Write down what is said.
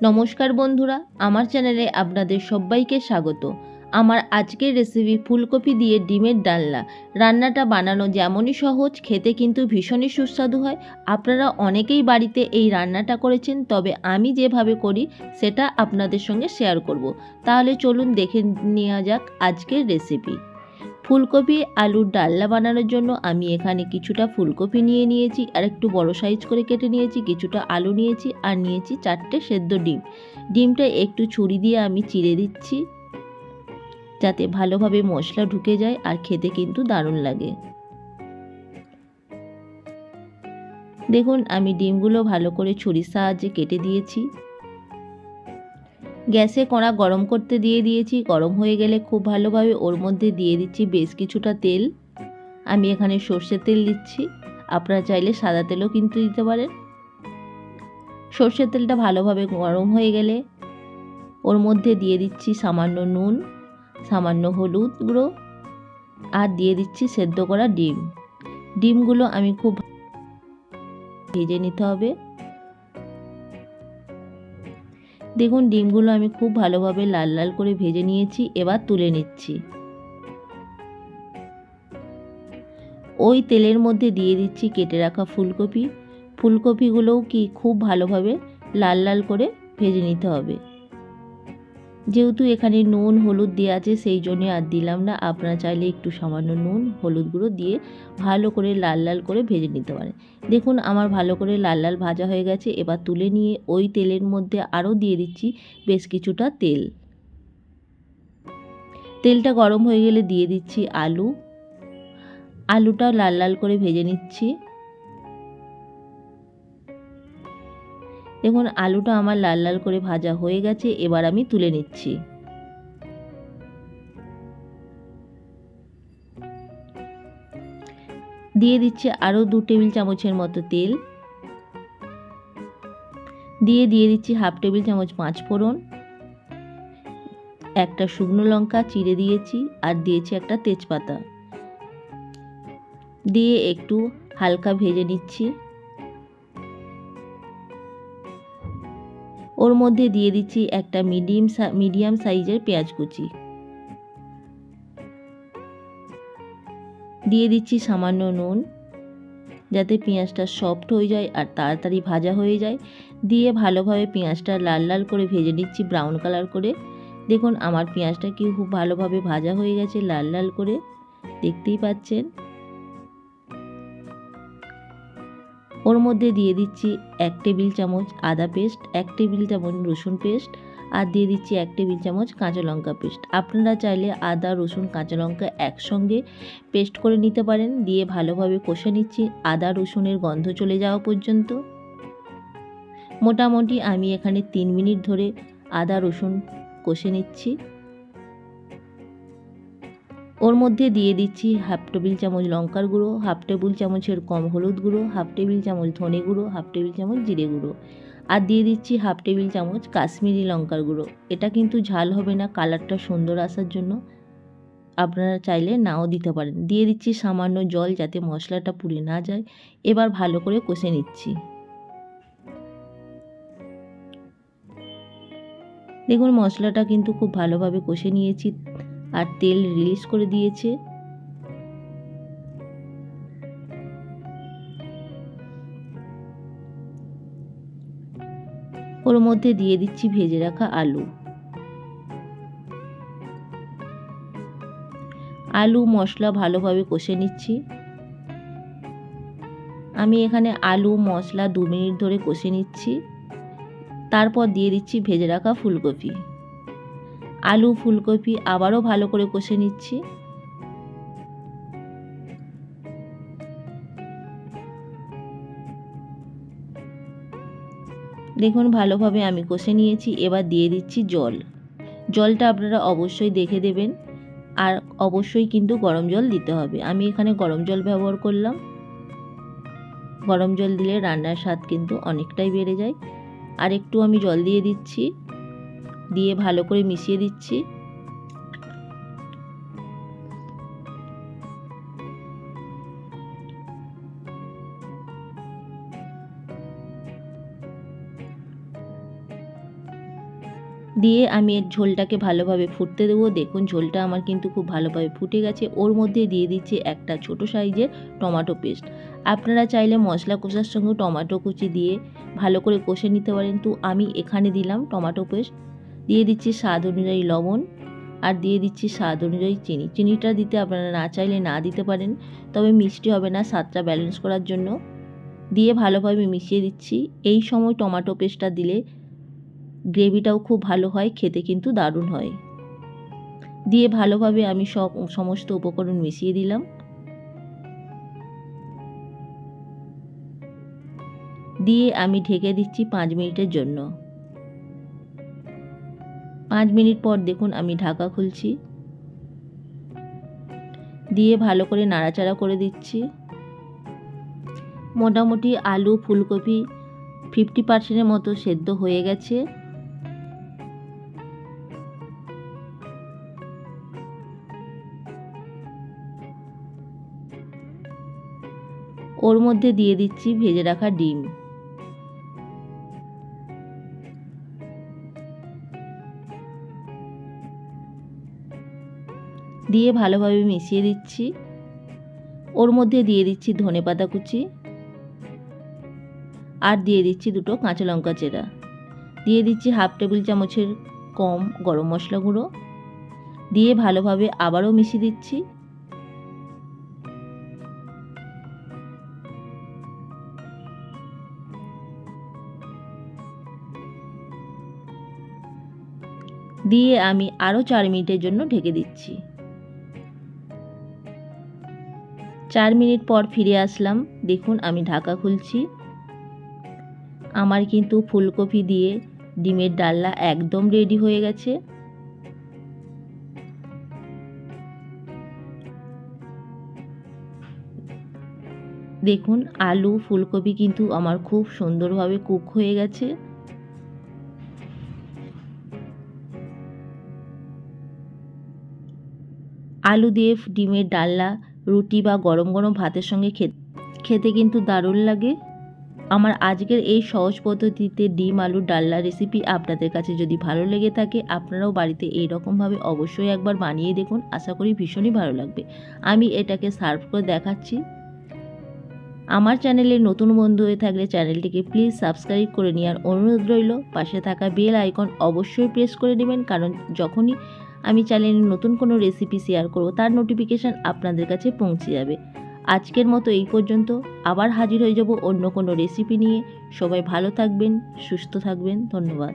নমস্কার বন্ধুরা, আমার চ্যানেলে আপনাদের সবাইকে স্বাগত। আমার আজকের রেসিপি ফুলকপি দিয়ে ডিমের ডালনা। রান্নাটা বানানো যেমনই সহজ, খেতে কিন্তু ভীষণই সুস্বাদু হয়। আপনারা অনেকেই বাড়িতে এই রান্নাটা করেছেন, তবে আমি যেভাবে করি সেটা আপনাদের সঙ্গে শেয়ার করব। তাহলে চলুন দেখে নেওয়া যাক আজকের রেসিপি। ফুলকপি আলুর ডালনা বানানোর জন্য আমি এখানে কিছুটা ফুলকপি নিয়ে নিয়েছি, আর একটু বড় সাইজ করে কেটে নিয়েছি, কিছুটা আলু নিয়েছি, আর নিয়েছি 4টে সেদ্ধ ডিম। ডিমটা একটু ছুরি দিয়ে আমি চিড়ে দিচ্ছি, যাতে ভালোভাবে মশলা ঢুকে যায় আর খেতে কিন্তু দারুণ লাগে। দেখুন, আমি ডিমগুলো ভালো করে ছুরির সাহায্যে কেটে দিয়েছি। গ্যাসে কড়া গরম করতে দিয়ে দিয়েছি। গরম হয়ে গেলে খুব ভালোভাবে ওর মধ্যে দিয়ে দিচ্ছি বেশ কিছুটা তেল। আমি এখানে সর্ষের তেল দিচ্ছি, আপনারা চাইলে সাদা তেলও কিন্তু দিতে পারেন। সর্ষের তেলটা ভালোভাবে গরম হয়ে গেলে ওর মধ্যে দিয়ে দিচ্ছি সামান্য নুন, সামান্য হলুদ গুঁড়ো, আর দিয়ে দিচ্ছি সেদ্ধ করা ডিম। ডিমগুলো আমি খুব ভেজে নিতে হবে। দেখুন, ডিমগুলো আমি খুব ভালোভাবে লাল লাল করে ভেজে নিয়েছি। এবার তুলে নিচ্ছি। ওই তেলের মধ্যে দিয়ে দিচ্ছি কেটে রাখা ফুলকপি। ফুলকপিগুলোও খুব ভালোভাবে লাল লাল করে ভেজে নিতে হবে। যেহেতু এখানে নুন হলুদ দেওয়া আছে, সেই জন্য আর দিলাম না। আপনারা চাইলে একটু সামান্য নুন হলুদ গুঁড়ো দিয়ে ভালো করে লাল লাল করে ভেজে নিতে পারেন। দেখুন, আমার ভালো করে লাল লাল ভাজা হয়ে গেছে। এবার তুলে নিয়ে ওই তেলের মধ্যে আরও দিয়ে দিচ্ছি বেশ কিছুটা তেল। তেলটা গরম হয়ে গেলে দিয়ে দিচ্ছি আলু। আলুটা লাল লাল করে ভেজে নিচ্ছি। দেখুন, আলুটা আমার লাল লাল করে ভাজা হয়ে গেছে। এবার আমি তুলে নিচ্ছি। দিয়ে দিচ্ছি আরও 2 টেবিল চামচের মতো তেল। দিয়ে দিচ্ছি হাফ টেবিল চামচ 5 ফোড়ন, একটা শুকনো লঙ্কা চিড়ে দিয়েছি, আর দিয়েছি একটা তেজপাতা। দিয়ে একটু হালকা ভেজে নিচ্ছি। ওর মধ্যে দিয়ে দিচ্ছি একটা মিডিয়াম সাইজের পেঁয়াজ কুচি। দিয়ে দিচ্ছি সামান্য নুন, যাতে পেঁয়াজটা সফট হয়ে যায় আর তাড়াতাড়ি ভাজা হয়ে যায়। দিয়ে ভালোভাবে পেঁয়াজটা লাল লাল করে ভেজে নিচ্ছি, ব্রাউন কালার করে। দেখুন, আমার পেঁয়াজটা খুব ভালোভাবে ভাজা হয়ে গেছে লাল লাল করে, দেখতেই পাচ্ছেন। ওর মধ্যে দিয়ে দিচ্ছি 1 টেবিল চামচ আদা পেস্ট, 1 টেবিল চামচ রসুন পেস্ট, আর দিয়ে দিচ্ছি 1 টেবিল চামচ কাঁচা লঙ্কা পেস্ট। আপনারা চাইলে আদা রসুন কাঁচা লঙ্কা একসঙ্গে পেস্ট করে নিতে পারেন। দিয়ে ভালোভাবে কষে নিচ্ছি আদা রসুনের গন্ধ চলে যাওয়া পর্যন্ত। মোটামুটি আমি এখানে 3 মিনিট ধরে আদা রসুন কষে নিচ্ছি। ওর মধ্যে দিয়ে দিচ্ছি হাফ টেবিল চামচ লঙ্কার গুঁড়ো, হাফ টেবিল চামচের কম হলুদ গুঁড়ো, হাফ টেবিল চামচ ধনে গুঁড়ো, হাফ টেবিল চামচ জিরে গুঁড়ো, আর দিয়ে দিচ্ছি হাফ টেবিল চামচ কাশ্মীরি লঙ্কার গুঁড়ো। এটা কিন্তু ঝাল হবে না, কালারটা সুন্দর আসার জন্য। আপনারা চাইলে নাও দিতে পারেন। দিয়ে দিচ্ছি সামান্য জল, যাতে মশলাটা পুড়ে না যায়। এবার ভালো করে কষে নিচ্ছি। দেখুন, মশলাটা কিন্তু খুব ভালোভাবে কষে নিয়েছি আর তেল রিলিজ করে দিয়েছে। ওর মধ্যে দিয়ে দিচ্ছি ভেজে রাখা আলু। আলু মশলা ভালোভাবে কষে নিচ্ছি। আমি এখানে আলু মশলা 2 মিনিট ধরে কষে নিচ্ছি। তারপর দিয়ে দিচ্ছি ভেজে রাখা ফুলকপি। আলু ফুলকপি আবারও ভালো করে কষে নিচ্ছি। দেখুন, ভালোভাবে আমি কষে নিয়েছি। এবার দিয়ে দিচ্ছি জল। জলটা আপনারা অবশ্যই দেখে দেবেন, আর অবশ্যই কিন্তু গরম জল দিতে হবে। আমি এখানে গরম জল ব্যবহার করলাম। গরম জল দিলে রান্নার স্বাদ কিন্তু অনেকটাই বেড়ে যায়। আর একটু আমি জল দিয়ে দিচ্ছি, দিয়ে ভালো করে মিশিয়ে দিচ্ছি। দিয়ে আমি এর ঝোলটাকে ভালোভাবে ফুটতে দেবো। দেখুন ঝোলটা আমার কিন্তু খুব ভালোভাবে ফুটে গেছে। ওর মধ্যে দিয়ে দিচ্ছি একটা ছোট সাইজের টমেটো পেস্ট। আপনারা চাইলে মশলা কষার সঙ্গে টমেটো কুচি দিয়ে ভালো করে কষে নিতে পারেন, তো আমি এখানে দিলাম টমেটো পেস্ট। দিয়ে দিচ্ছি স্বাদ অনুযায়ী লবণ, আর দিয়ে দিচ্ছি স্বাদ অনুযায়ী চিনি। চিনিটা দিতে আপনারা না চাইলে না দিতে পারেন, তবে মিষ্টি হবে না, স্বাদটা ব্যালেন্স করার জন্য। দিয়ে ভালোভাবে মিশিয়ে দিচ্ছি। এই সময় টমেটো পেস্টটা দিলে গ্রেভিটাও খুব ভালো হয়, খেতে কিন্তু দারুণ হয়। দিয়ে ভালোভাবে আমি সমস্ত উপকরণ মিশিয়ে দিলাম। দিয়ে আমি ঢেকে দিচ্ছি 5 মিনিটের জন্য। 5 মিনিট পর দেখুন আমি ঢাকা খুলছি। দিয়ে ভালো করে নাড়াচাড়া করে দিচ্ছি। মোটামুটি আলু ফুলকপি 50% মতো সেদ্ধ হয়ে গেছে। ওর মধ্যে দিয়ে দিচ্ছি ভেজে রাখা ডিম। দিয়ে ভালোভাবে মিশিয়ে দিচ্ছি। ওর মধ্যে দিয়ে দিচ্ছি ধনেপাতা কুচি, আর দিয়ে দিচ্ছি 2 কাঁচা লঙ্কা চেরা। দিয়ে দিচ্ছি হাফ টেবিল চামচের কম গরম মশলা গুঁড়ো। দিয়ে ভালোভাবে আবারও মিশিয়ে দিচ্ছি। দিয়ে আমি আরও 4 মিনিটের জন্য ঢেকে দিচ্ছি। 4 মিনিট পর ফিরে আসলাম। দেখুন আমি ঢাকা খুলছি। আমার কিন্তু ফুলকপি দিয়ে ডিমের ডালনা একদম রেডি হয়ে গেছে। দেখুন আলু ফুলকপি কিন্তু আমার খুব সুন্দরভাবে কুক হয়ে গেছে। আলু দিয়ে ডিমের ডালনা রুটি বা গরম গরম ভাতের সঙ্গে খেতে কিন্তু দারুণ লাগে। আমার আজকের এই সহজ পদ্ধতিতে ডিম আলুর ডালনা রেসিপি আপনাদের কাছে যদি ভালো লেগে থাকে, আপনারাও বাড়িতে এই রকমভাবে অবশ্যই একবার বানিয়ে দেখুন। আশা করি ভীষণই ভালো লাগবে। আমি এটাকে সার্ভ করে দেখাচ্ছি। আমার চ্যানেলে নতুন বন্ধু হয়ে থাকলে চ্যানেলটিকে প্লিজ সাবস্ক্রাইব করে নেওয়ার অনুরোধ রইল। পাশে থাকা বেল আইকন অবশ্যই প্রেস করে নেবেন, কারণ যখনই আমি চ্যানেলে নতুন কোনো রেসিপি শেয়ার করব তার নোটিফিকেশান আপনাদের কাছে পৌঁছে যাবে। আজকের মতো এই পর্যন্ত। আবার হাজির হয়ে যাব অন্য কোনো রেসিপি নিয়ে। সবাই ভালো থাকবেন, সুস্থ থাকবেন। ধন্যবাদ।